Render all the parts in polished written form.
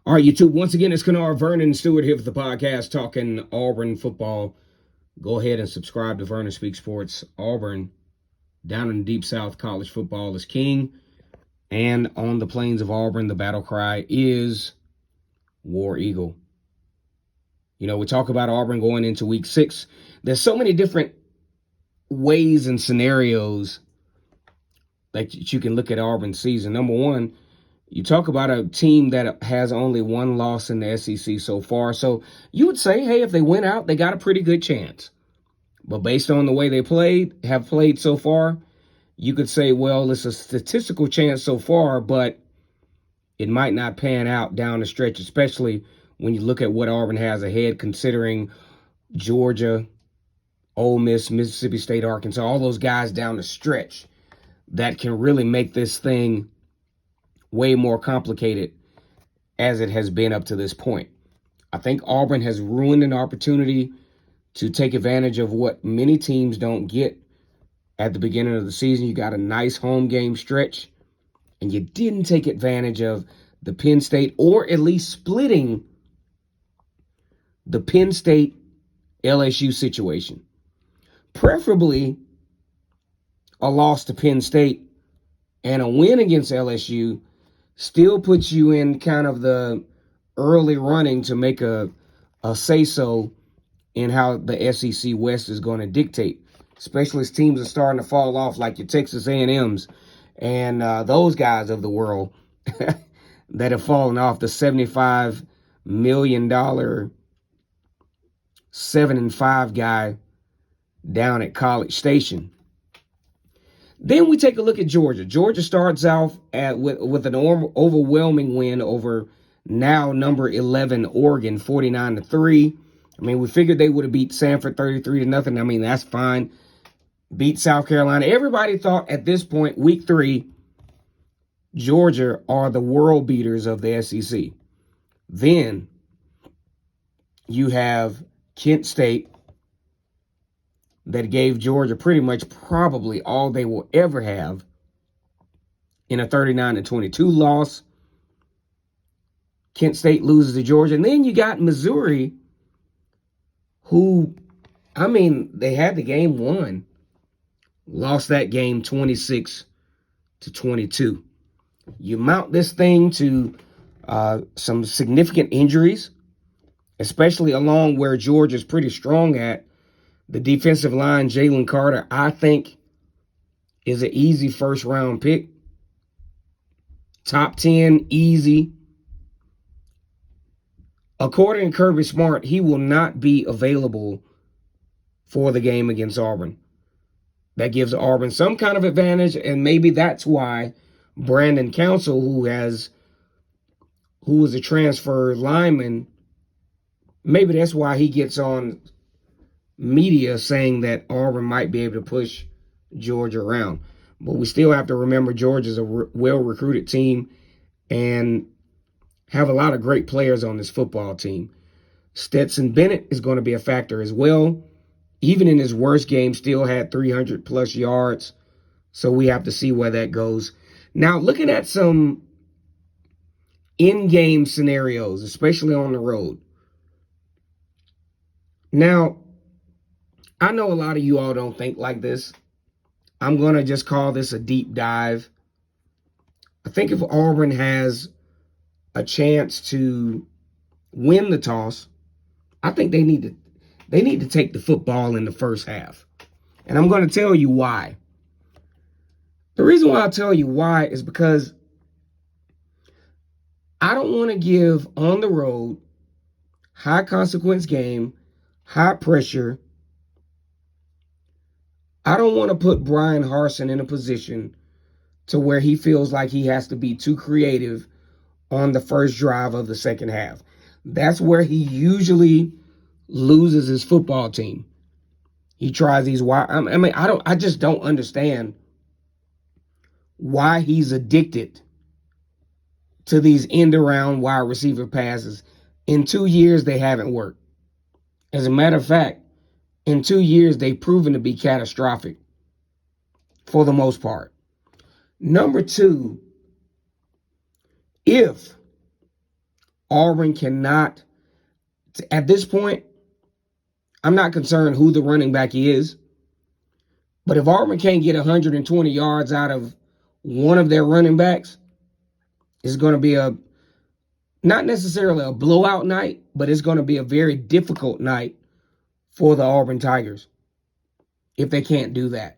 All right, YouTube. Once again, it's Kennard Vernon Stewart here for the podcast talking Auburn football. Go ahead and subscribe to Vernon Speak Sports. Auburn, down in the Deep South, college football is king. And on the plains of Auburn, the battle cry is War Eagle. You know, we talk about Auburn going into week 6. There's so many different ways and scenarios that you can look at Auburn's season. Number one, you talk about a team that has only one loss in the SEC so far. So you would say, hey, if they went out, they got a pretty good chance. But based on the way they have played so far, you could say, well, it's a statistical chance so far, but it might not pan out down the stretch, especially when you look at what Auburn has ahead, considering Georgia, Ole Miss, Mississippi State, Arkansas, all those guys down the stretch that can really make this thing way more complicated as it has been up to this point. I think Auburn has ruined an opportunity to take advantage of what many teams don't get at the beginning of the season. You got a nice home game stretch, and you didn't take advantage of the Penn State, or at least splitting the Penn State LSU situation. Preferably a loss to Penn State and a win against LSU still puts you in kind of the early running to make a say-so in how the SEC West is going to dictate, especially as teams are starting to fall off like your Texas A&Ms and those guys of the world that have fallen off, the $75 million 7-5 guy down at College Station. Then we take a look at Georgia. Georgia starts off with an overwhelming win over now number 11 Oregon, 49-3. I mean, we figured they would have beat Samford 33-0. I mean, that's fine. Beat South Carolina. Everybody thought at this point, week 3, Georgia are the world beaters of the SEC. Then you have Kent State that gave Georgia pretty much probably all they will ever have in a 39-22 loss. Kent State loses to Georgia. And then you got Missouri, who, I mean, they had the game won. Lost that game 26-22. You mount this thing to some significant injuries, especially along where Georgia's pretty strong at. The defensive line, Jalen Carter, I think, is an easy first-round pick. Top 10, easy. According to Kirby Smart, he will not be available for the game against Auburn. That gives Auburn some kind of advantage, and maybe that's why Brandon Council, who was a transfer lineman, maybe that's why he gets on media saying that Auburn might be able to push Georgia around. But we still have to remember Georgia's a well-recruited team and have a lot of great players on this football team. Stetson Bennett is going to be a factor as well. Even in his worst game, still had 300-plus yards. So we have to see where that goes. Now, looking at some in-game scenarios, especially on the road. Now, I know a lot of you all don't think like this. I'm going to just call this a deep dive. I think if Auburn has a chance to win the toss, I think they need to take the football in the first half. And I'm going to tell you why. The reason why I'll tell you why is because I don't want to give on the road, high consequence game, high pressure. I don't want to put Brian Harsin in a position to where he feels like he has to be too creative on the first drive of the second half. That's where he usually loses his football team. He tries these wide. I just don't understand why he's addicted to these end-around wide receiver passes. In 2 years, they haven't worked. As a matter of fact, in 2 years, they've proven to be catastrophic for the most part. Number two, if Auburn cannot, at this point, I'm not concerned who the running back is. But if Auburn can't get 120 yards out of one of their running backs, it's going to be not necessarily a blowout night, but it's going to be a very difficult night for the Auburn Tigers if they can't do that.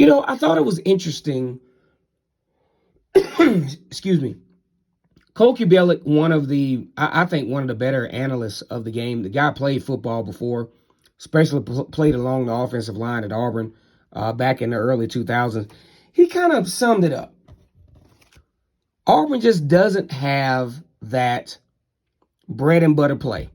I thought it was interesting. Excuse me. Cole Kubelic, I think one of the better analysts of the game. The guy played football before, especially played along the offensive line at Auburn back in the early 2000s. He kind of summed it up. Auburn just doesn't have that bread and butter play.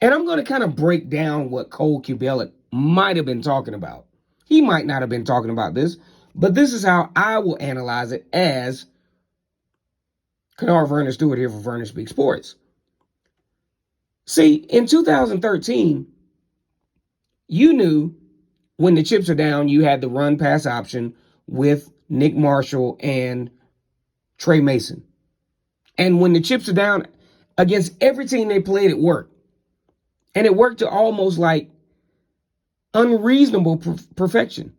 And I'm going to kind of break down what Cole Kubelic might have been talking about. He might not have been talking about this, but this is how I will analyze it as Kennard Vernon Stewart here for Vernon Speak Sports. See, in 2013, you knew when the chips are down, you had the run pass option with Nick Marshall and Trey Mason. And when the chips are down, against every team they played, it worked. And it worked to almost like unreasonable perfection.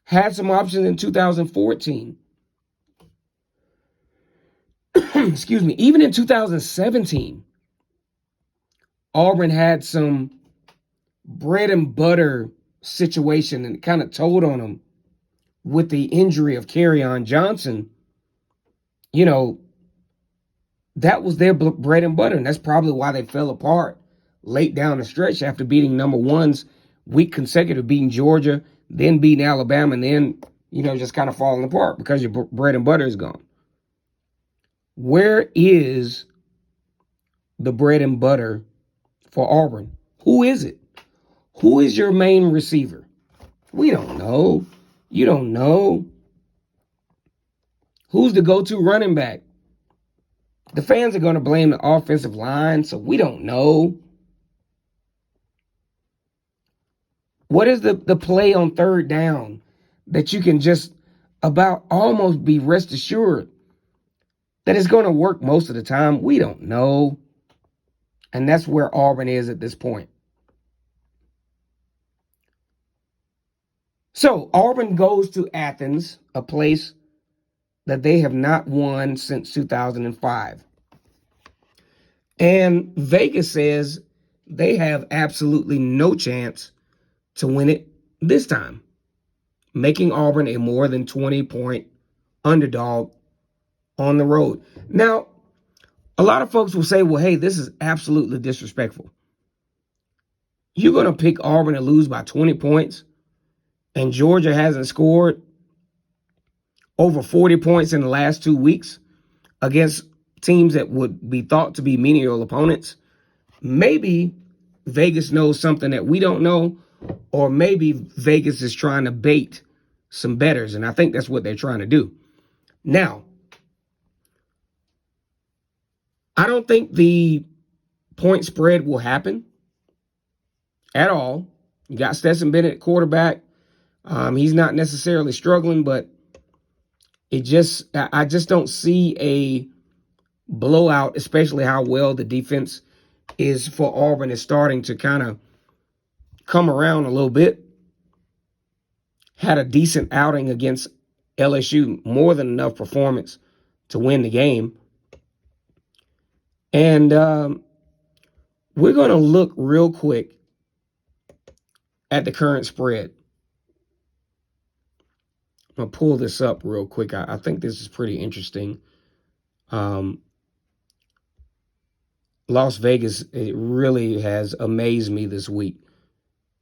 Had some options in 2014. Excuse me. Even in 2017, Auburn had some bread and butter situation and kind of told on them with the injury of Kerryon Johnson. That was their bread and butter, and that's probably why they fell apart late down the stretch after beating number ones week consecutive, beating Georgia, then beating Alabama, and then, just kind of falling apart because your bread and butter is gone. Where is the bread and butter for Auburn? Who is it? Who is your main receiver? We don't know. You don't know. Who's the go-to running back? The fans are going to blame the offensive line, so we don't know. What is the play on third down that you can just about almost be rest assured that it's going to work most of the time? We don't know. And that's where Auburn is at this point. So Auburn goes to Athens, a place that they have not won since 2005. And Vegas says they have absolutely no chance to win it this time, making Auburn a more than 20-point underdog on the road. Now, a lot of folks will say, well, hey, this is absolutely disrespectful. You're going to pick Auburn to lose by 20 points, and Georgia hasn't scored over 40 points in the last 2 weeks against teams that would be thought to be menial opponents. Maybe Vegas knows something that we don't know, or maybe Vegas is trying to bait some bettors, and I think that's what they're trying to do. Now, I don't think the point spread will happen at all. You got Stetson Bennett at quarterback. He's not necessarily struggling, but I just don't see a blowout, especially how well the defense is for Auburn is starting to kind of come around a little bit. Had a decent outing against LSU, more than enough performance to win the game. And we're going to look real quick at the current spread. I'm going to pull this up real quick. I think this is pretty interesting. Las Vegas, it really has amazed me this week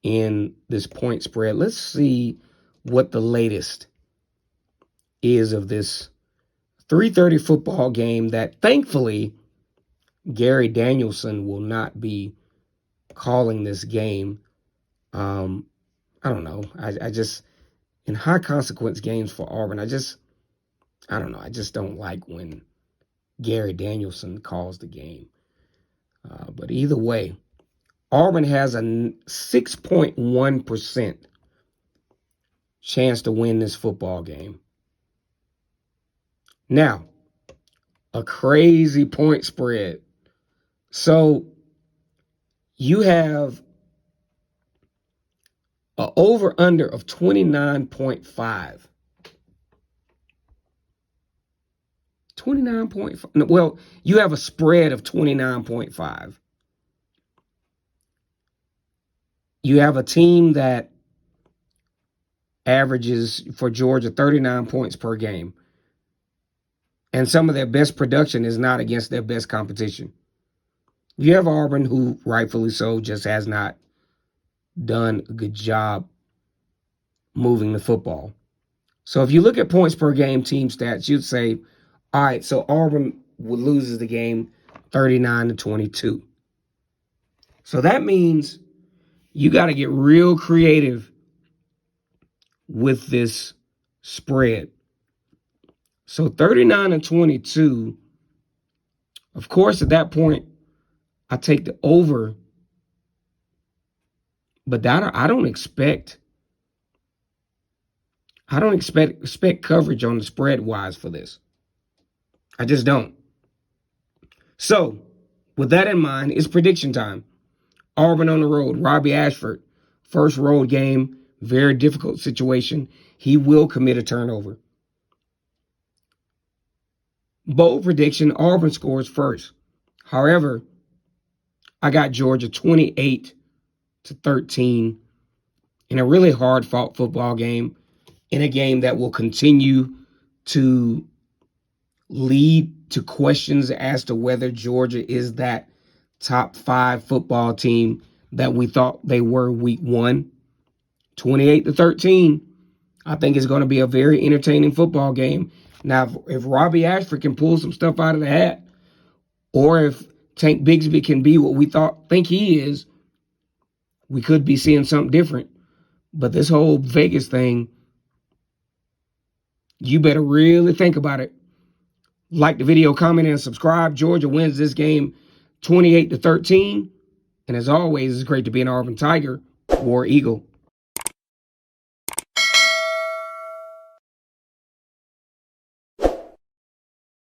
in this point spread. Let's see what the latest is of this 3:30 football game that thankfully Gary Danielson will not be calling this game. I don't know. I just, in high consequence games for Auburn, I don't know. I just don't like when Gary Danielson calls the game. But either way, Auburn has a 6.1% chance to win this football game. Now, a crazy point spread. So you have an over-under of 29.5. 29.5. Well, you have a spread of 29.5. You have a team that averages for Georgia 39 points per game. And some of their best production is not against their best competition. You have Auburn, who rightfully so just has not done a good job moving the football. So if you look at points per game team stats, you'd say, all right, so Auburn loses the game 39-22. So that means you got to get real creative with this spread. So 39-22, of course, at that point, I take the over. But I don't expect coverage on the spread wise for this. I just don't. So, with that in mind, it's prediction time. Auburn on the road. Robbie Ashford, first road game, very difficult situation. He will commit a turnover. Bold prediction, Auburn scores first. However, I got Georgia 28-13 in a really hard-fought football game, in a game that will continue to lead to questions as to whether Georgia is that top 5 football team that we thought they were week 1. 28-13, I think it's going to be a very entertaining football game. Now, if Robbie Ashford can pull some stuff out of the hat, or if Tank Bigsby can be what we think he is, we could be seeing something different. But this whole Vegas thing, you better really think about it. Like the video, comment, and subscribe. Georgia wins this game 28-13. And as always, it's great to be an Auburn Tiger, War Eagle.